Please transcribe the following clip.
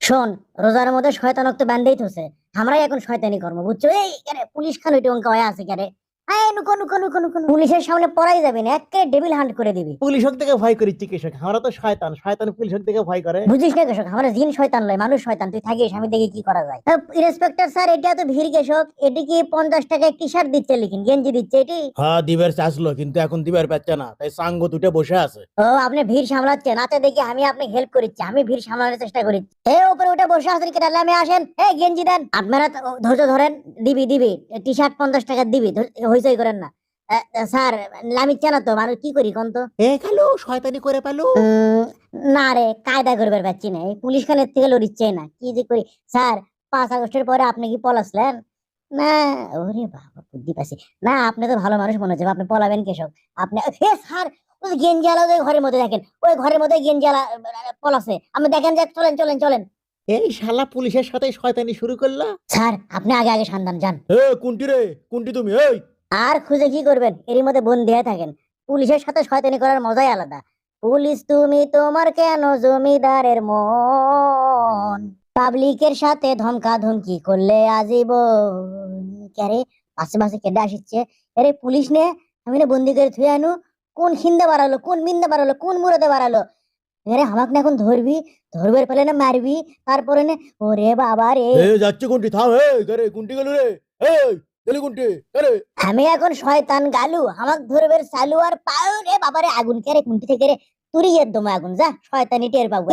শোন, রোজার মধ্যে শয়তানক তো বান্ধেই থছে। আমরাই এখন শয়তানি কর্ম, বুঝছো? এই কেরে পুলিশ খান ওইটা অঙ্ক হয়ে আছে কেরে? আয় নুকো নুকো নুকো নুকো নুকো। পুলিশের সামনে পড়াই যাবে না, একে ডেভিল হান্ট করে দিবি। পুলিশক থেকে ভয় করি চিকিৎসক, আমরা তো শয়তান, শয়তান পুলিশক থেকে ভয় করে। বুঝিস না কৃষক, আমরা জিন শয়তান লয়, মানুষ শয়তান। তুই থাকিস, আমি দেখি কি করা যায়। ইন্সপেক্টর স্যার, এটা তো ভিড় কৃষক, এটি কি 50 টাকায় টি শার্ট দিচ্ছে, লিখিন গেঞ্জি দিচ্ছে এটি? হ্যাঁ দিবার চাইছিল, কিন্তু এখন দিবার পাচ্ছে না, তাই সাঙ্গ দুটো বসে আছে। ও, আপনি ভিড় সামলাচ্ছেন? আচ্ছা দেখি, আমি আপনি হেল্প করিচ্ছি, আমি ভিড় সামলানোর চেষ্টা করি। এ উপরে উঠে বসে আছেন কেটে, আমি আসেন। এই গেঞ্জি দেন। আপনারা ধৈর্য ধরেন, দিবি দিবি। টি শার্ট 50 টাকা দিবি, হইচই করেন না। স্যার, লামিচ্ছে না তো, মানুষ কি করি কোন তো? এ গেলো শয়তানি করে পেলো। না রে, কায়দা করবার পাচ্ছি না, এই পুলিশ খানের থেকে লড়িচ্ছে না, কি যে করি। স্যার, 5 আগস্টের পরে আপনি কি পলাসলেন? না। ওরে বাবা, বুদ্ধি পাচ্ছি না। আপনি তো ভালো মানুষ মনে হচ্ছে, আপনি পলাবেন কেসব? আপনি স্যার, ওই গেঞ্জি আলা ওই ঘরের মধ্যে দেখেন, ওই ঘরের মধ্যে গেঞ্জি আলা পলাছে। আপনি দেখেন যে, চলেন চলেন চলেন। এই শালা পুলিশের সাথে শয়তানি শুরু করলা। স্যার, আপনি আগে আগে সন্ধান যান। এ কুন্টি রে, কুন্টি তুমি? এই আর খুঁজে কি করবেন, এরই মধ্যে বন্দি হয়ে থাকেন। পুলিশের সাথে শয়তানি করার মজাই আলাদা। পুলিশ তুমি, তোমার কেন জমিদারের মন, পাবলিকের সাথে ধমকা ধমকি করলে আজীবন। ক্যারে, আশেপাশে কেডে আসিচ্ছে? আরে পুলিশ নে, আমি না বন্দি করে থুয়ে আনু। কোন খিন্দে বাড়ালো, কোন মিন্দে বাড়ালো, কোন মুরতে বাড়ালো? আরে আমাকে না এখন ধরবি, ধরবার পেলে না মারবি, তারপরে না। ওরে বাবা রে। এ যাচ্ছে কুন্টি, থাম। এই করে কুন্টি গেল রে। এই গেলি কুন্টি করে। আমি এখন শয়তান গালু, আমাক ধরবের চালু আর পাও রে বাবারে। আগুন কে রে কুন্টি থেকে রে? তুরি এর দমে আগুন, যা শয়তানি টের পাবো।